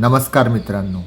नमस्कार मित्रांनो.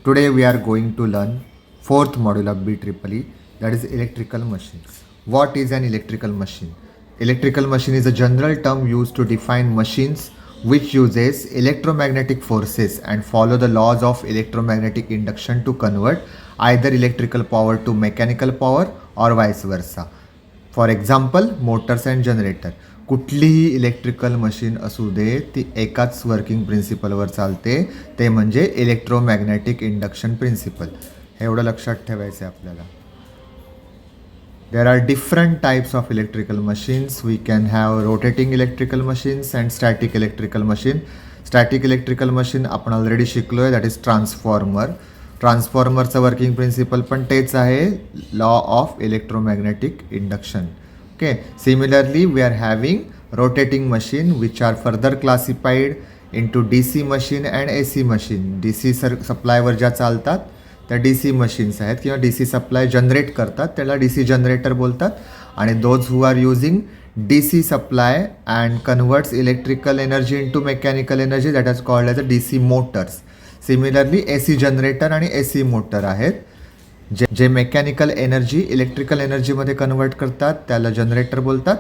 Today we are going to learn fourth module of BEEE, that is electrical machines. What is an electrical machine? Electrical machine is a general term used to define machines which uses electromagnetic forces and follow the laws of electromagnetic induction to convert either electrical power to mechanical power or vice versa. For example Motors and generator. कुठलीही electrical machine असू दे ती एकाच working प्रिन्सिपलवर चालते, ते म्हणजे electromagnetic induction principal. हे एवढं लक्षात ठेवायचं आहे आपल्याला. There are different types of electrical machines. We can have rotating electrical machines and static electrical machine. Static electrical machine आपण ऑलरेडी शिकलो आहे, दॅट इज ट्रान्सफॉर्मर. ट्रान्सफॉर्मरचं वर्किंग प्रिन्सिपल पण तेच आहे, law of electromagnetic induction. Okay, similarly we are having rotating machine which are further classified into DC machine and AC machine. DC सप्लायवर ज्या चालतात त्या DC मशीन्स आहेत, किंवा DC सप्लाय जनरेट करतात त्याला DC जनरेटर बोलतात. आणि those who are using DC supply and converts electrical energy into mechanical energy, that is called as a DC motors. Similarly AC generator आणि AC मोटर आहेत, जे mechanical energy electrical एनर्जीमध्ये convert करतात त्याला generator बोलतात,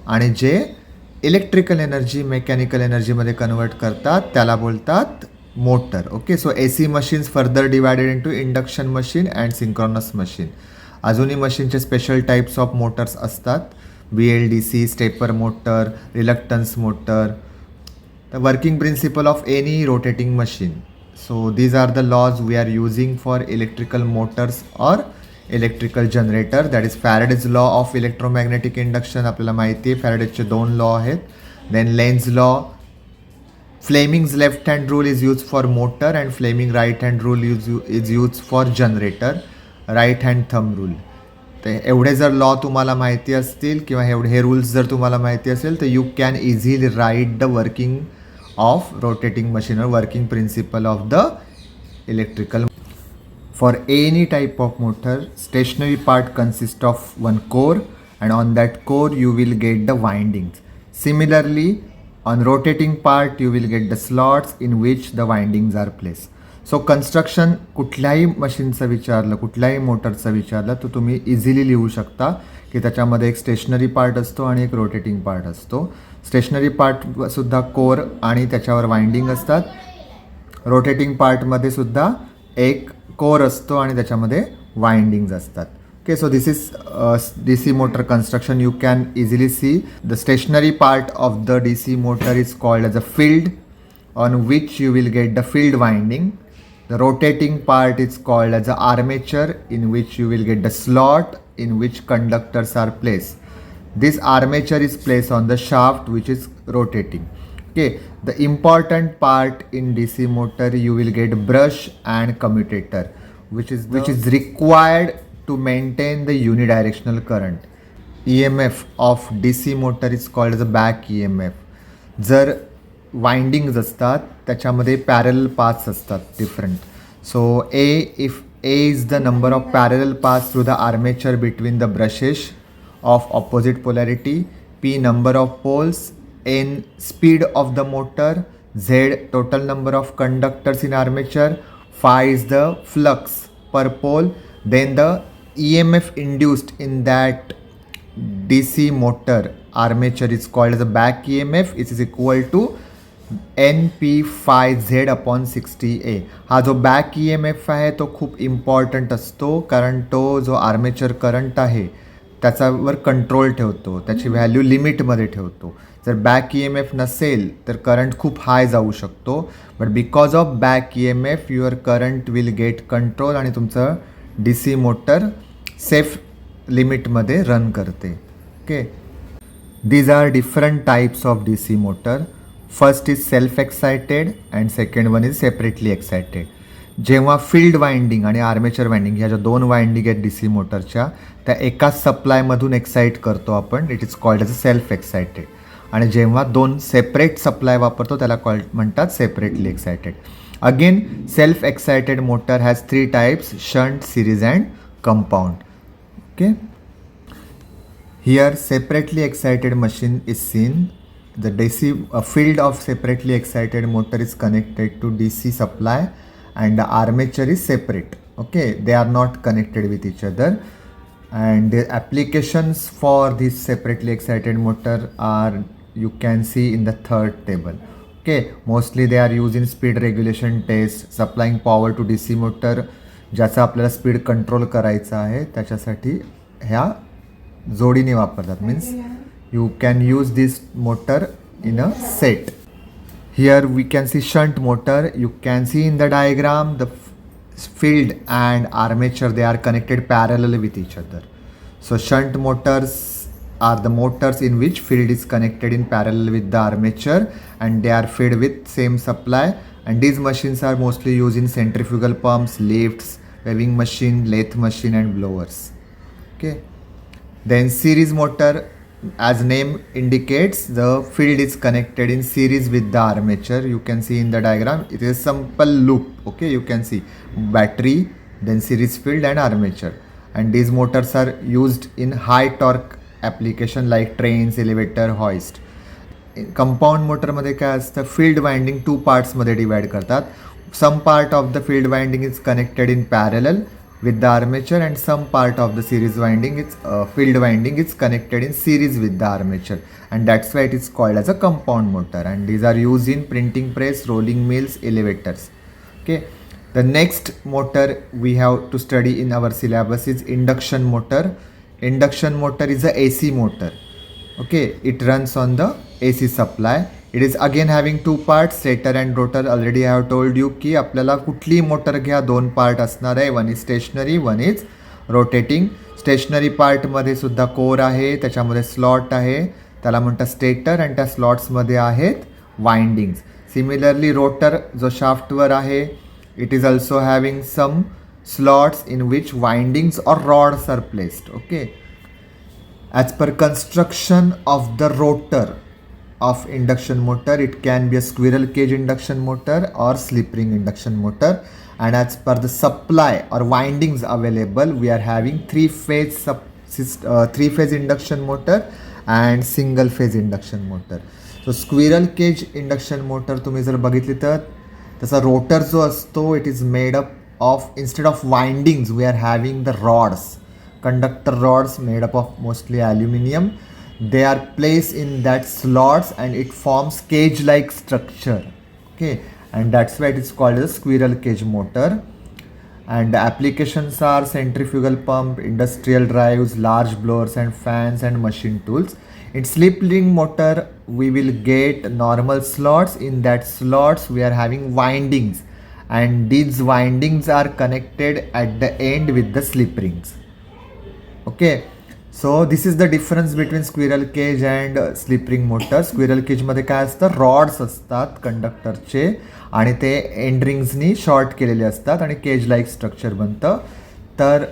आणि जे इलेक्ट्रिकल एनर्जी मेकॅनिकल एनर्जीमध्ये कन्वर्ट करतात त्याला बोलतात motor. Okay, so AC machines further divided into induction machine and synchronous machine. अजूनही मशीनचे स्पेशल टाईप्स ऑफ मोटर्स असतात, BLDC, stepper motor, reluctance motor. The working principle of any rotating machine. So these are the laws we are using for electrical motors or electrical generator, that is Faraday's law of electromagnetic induction. आपल्याला माहिती आहे फॅरेडेचे 2 law आहेत. Then Lenz law. Fleming's left hand rule is used for motor and Fleming right hand rule is used for generator. Right hand thumb rule. ते एवढे जर law तुम्हाला माहिती असतील किंवा हे रूल्स जर तुम्हाला माहिती असेल तर you can easily write the working of rotating machine or working principle of the electrical. For any type of motor, stationary part consists of one core, and on that core you will get the windings. Similarly, on rotating part you will get the slots in which the windings are placed. So construction कुठल्याही मशीनचं विचारलं, कुठल्याही मोटरचं विचारलं तर तुम्ही easily लिहू शकता की त्याच्यामध्ये एक स्टेशनरी पार्ट असतो आणि एक रोटेटिंग पार्ट असतो. स्टेशनरी पार्टसुद्धा कोर आणि त्याच्यावर वाइंडिंग असतात. रोटेटिंग पार्टमध्ये सुद्धा एक कोर असतो आणि त्याच्यामध्ये वाइंडिंग्ज असतात. Okay, so this is DC motor construction. You can easily see the stationary part of the DC motor is called as a field, on which you will get the field winding. The rotating part is called as a armature, in which you will get the slot in which conductors are placed. This armature is placed on the shaft which is rotating. Okay, the important part in DC motor you will get brush and commutator, which is required to maintain the unidirectional current. EMF of DC motor is called as a back EMF. जर windings असतात त्याच्यामध्ये parallel paths असतात different. So if A is the number of parallel paths through the armature between the brushes of opposite polarity, P number of poles, N speed of the motor, Z total number of conductors in armature, phi is the flux per pole, then the EMF induced in that DC motor armature is called as a back EMF. It is equal to NP phi Z upon 60A. हा जो back EMF आहे तो खूप important असतो, कारण तो जो armature current आहे त्याच्यावर कंट्रोल ठेवतो, त्याची व्हॅल्यू लिमिटमध्ये ठेवतो. जर बॅक EMF नसेल तर करंट खूप हाय जाऊ शकतो, but because of back EMF your current will get control आणि तुमचं DC मोटर सेफ लिमिटमध्ये रन करते. Okay, these are different types of DC motor. First is self excited and second one is separately excited. जेव्हा field winding आणि armature winding ह्या ज्या 2 winding आहेत DC मोटरच्या त्या एकाच सप्लायमधून एक्साईट करतो आपण, it is called as a self excited. आणि जेव्हा 2 सेपरेट सप्लाय वापरतो त्याला म्हणतात separately excited. Again self excited motor has 3 types, shunt, series and compound. Okay, here separately excited machine is seen. the DC field of separately excited motor is connected to DC supply and the armature is separate. Okay, they are not connected with each other, and the applications for this separately excited motor are, you can see in the third table. Okay, mostly they are used in speed regulation test, supplying power to DC motor ज्याचा आपल्याला speed control करायचा आहे त्याच्यासाठी ह्या जोडीने वापरतात. Means you can use this motor in a set. Here we can see shunt motor. You can see in the diagram the field and armature, they are connected parallel with each other. So shunt motors are the motors in which field is connected in parallel with the armature and they are fed with same supply, and these machines are mostly used in centrifugal pumps, lifts, weaving machine, lathe machine and blowers. Okay, then series motor, as name indicates, the field is connected in series with the armature. You can see in the diagram it is a simple loop. Okay, you can see battery, then series field and armature, and these motors are used in high torque application like trains, elevator, hoist. Compound मोटरमध्ये काय असतं, field winding two पार्ट्समध्ये divide करतात. Some part of the field winding is connected in parallel with the armature and some part of the series winding, its field winding is connected in series with the armature, and that's why it is called as a compound motor, and these are used in printing press, rolling mills, elevators. Okay, the next motor we have to study in our syllabus is induction motor. Induction motor is a AC motor. Okay, it runs on the AC supply. It is again having two parts, stator and rotor. Already I have told you की आपल्याला कुठली motor घ्या, दोन part असणार आहे, one is stationary, one is rotating. Stationary पार्टमध्ये सुद्धा core आहे, त्याच्यामध्ये स्लॉट आहे, त्याला म्हणतात स्टेटर, आणि त्या स्लॉट्समध्ये आहेत वाइंडिंग्स. सिमिलरली रोटर जो शाफ्टवर आहे, it is also having some slots in which windings or rods are placed. Okay, as per construction of the rotor of induction motor, it can be a squirrel cage induction motor or slip ring induction motor, and as per the supply or windings available, we are having three phase induction motor and single phase induction motor. So squirrel cage induction motor तुम्ही जर बघितली तर त्याचा rotor जो असतो, it is made up of, instead of windings we are having the rods, conductor rods made up of mostly aluminum. They are placed in that slots and it forms cage like structure. Okay, and that's why it is called as a squirrel cage motor. And the applications are centrifugal pump, industrial drives, large blowers and fans and machine tools. In slip ring motor we will get normal slots. In that slots we are having windings, and these windings are connected at the end with the slip rings. Okay, so this is the difference between squirrel cage and slip ring motor. Squirrel cage मध्ये काय असतं, rods असतात कंडक्टरचे आणि ते and रिंग्सनी short केलेले असतात आणि cage like structure बनतं. तर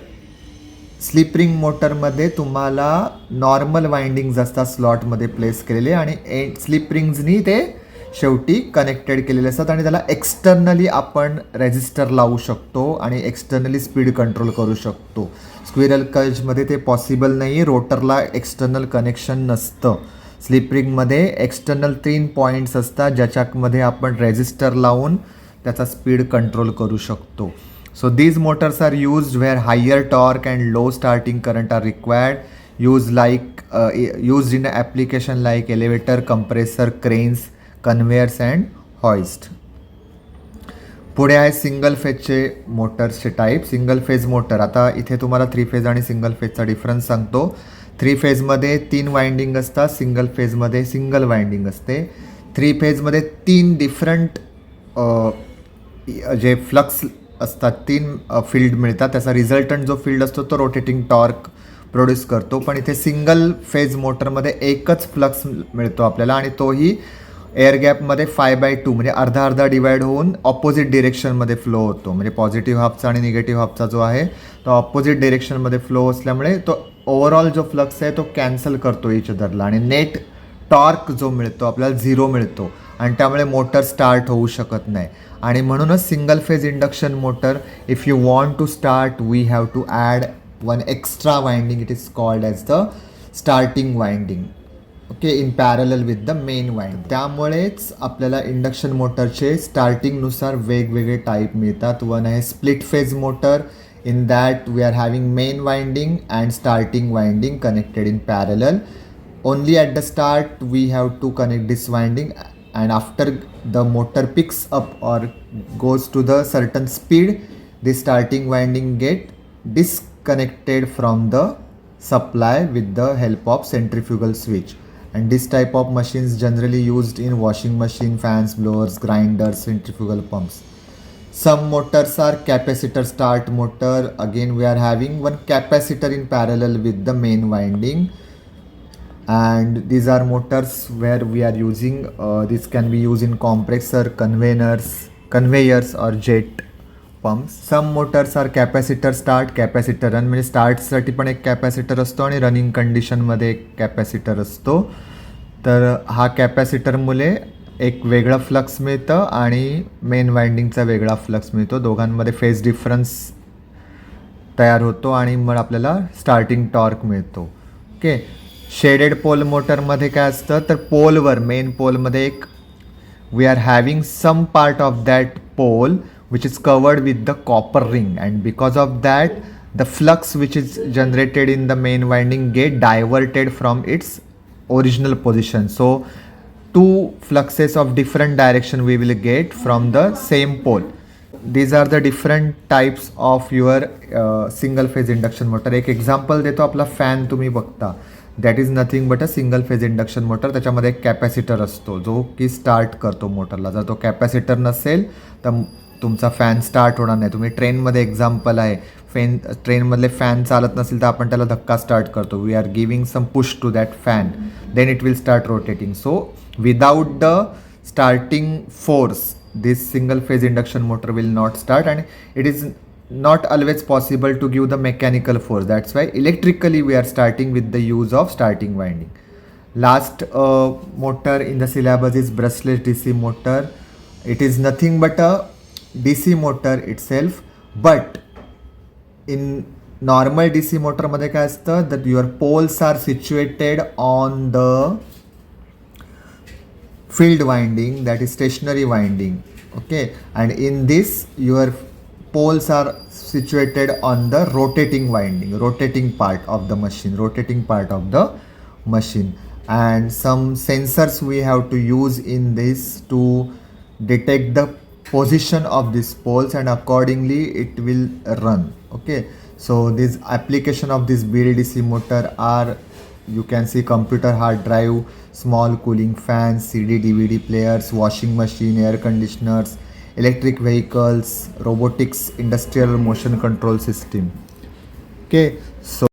स्लिप रिंग मोटरमध्ये तुम्हाला नॉर्मल वाइंडिंग्स असतात स्लॉटमध्ये प्लेस केलेले, आणि स्लिप रिंग्सनी ते शेवटी कनेक्टेड केलेले असतात, आणि त्याला एक्सटर्नली आपण रेजिस्टर लावू शकतो आणि एक्सटर्नली स्पीड कंट्रोल करू शकतो. स्क्विरल केजमध्ये ते पॉसिबल नाही, रोटरला एक्सटर्नल कनेक्शन नसतं. स्लिप रिंगमध्ये एक्सटर्नल 3 पॉईंट्स असतात ज्याच्यामध्ये आपण रेजिस्टर लावून त्याचा स्पीड कंट्रोल करू शकतो. So these motors are used where higher torque and low starting current are required, used in application like elevator, compressor, cranes, conveyors and hoist. पुढे आहे सिंगल फेजचे मोटर्सचे टाईप. सिंगल फेज मोटर, आता इथे तुम्हाला 3 phase आणि सिंगल फेजचा डिफरन्स सांगतो. 3 फेजमध्ये 3 वाइंडिंग असतात, सिंगल फेजमध्ये सिंगल वाइंडिंग असते. 3 फेजमध्ये 3 डिफरंट जे फ्लक्स असतात, 3 फील्ड मिळतात. त्याचा रिझल्टंट जो फील्ड असतो तो रोटेटिंग टॉर्क प्रोड्यूस करतो. पण इथे सिंगल फेज मोटरमध्ये एकच फ्लक्स मिळतो आपल्याला, आणि तोही एअर गॅपमध्ये 5/2 म्हणजे अर्धा अर्धा डिवाइड होऊन ऑपोजिट डिरेक्शनमध्ये फ्लो होतो. म्हणजे पॉझिटिव्ह हाफचा आणि निगेटिव्ह हाफचा जो आहे तो ऑपोजिट डिरेक्शनमध्ये फ्लो असल्यामुळे तो ओव्हरऑल जो फ्लक्स आहे तो कॅन्सल करतो इच अदरला, आणि नेट टॉर्क जो मिळतो आपल्याला 0 मिळतो, आणि त्यामुळे मोटर स्टार्ट होऊ शकत नाही. आणि म्हणूनच single phase induction motor, if you want to start we have to add one extra winding. It is called as the starting winding. Okay in parallel with the main wind. त्यामुळेच आपल्याला induction मोटरचे स्टार्टिंगनुसार वेगवेगळे type मिळतात. One आहे split phase motor. In that we are having main winding and starting winding connected in parallel. Only at the start we have to connect this winding, and after the motor picks up or goes to the certain speed, the starting winding get disconnected from the supply with the help of centrifugal switch. And this type of machines generally used in washing machine, fans, blowers, grinders, centrifugal pumps. Some motors are capacitor start motor. Again we are having one capacitor in parallel with the main winding, and these are motors where we are using this can be used in compressor, conveyors or jet pumps. Some motors are capacitor start, capacitor run. म्हणजे स्टार्टसाठी पण एक capacitor असतो आणि running कंडिशनमध्ये एक capacitor असतो. तर हा कॅपॅसिटरमुळे एक वेगळं फ्लक्स मिळतं आणि मेन वाइंडिंगचा वेगळा फ्लक्स मिळतो. दोघांमध्ये फेज डिफरन्स तयार होतो आणि मग आपल्याला स्टार्टिंग टॉर्क मिळतो. ओके. शेडेड पोल मोटरमध्ये काय असतं तर पोलवर मेन पोलमध्ये एक we are having some part of that pole which is covered with the copper ring, and because of that the flux which is generated in the main winding get diverted from its original position. So two fluxes of different direction we will get from the same pole. These are the different types of your single phase induction motor. एक example देतो. आपला fan तुम्ही बघता, that is nothing but a single phase induction motor. त्याच्यामध्ये एक capacitor असतो जो की स्टार्ट करतो मोटरला. जर तो कॅपॅसिटर नसेल तर तुमचा फॅन स्टार्ट होणार नाही. तुम्ही ट्रेनमध्ये एक्झाम्पल आहे, ट्रेनमधले फॅन चालत नसेल तर आपण त्याला धक्का स्टार्ट करतो. We are giving some push to that fan, then it will start rotating. So without the starting force this single phase induction motor will not start, and it is not always possible to give the mechanical force. That's why electrically we are starting with the use of starting winding. Last motor in the syllabus is brushless DC motor. It is nothing but a DC motor itself, but in normal DC motor मध्ये काय असतं that your poles are situated on the field winding, that is stationary winding. Okay, and in this your poles are situated on the rotating winding, rotating part of the machine. And some sensors we have to use in this to detect the position of these poles, and accordingly it will run. Okay, so this application of this BLDC motor are, you can see, computer hard drive, small cooling fans, CD DVD players, washing machine, air conditioners, electric vehicles, robotics, industrial motion control system. Okay, so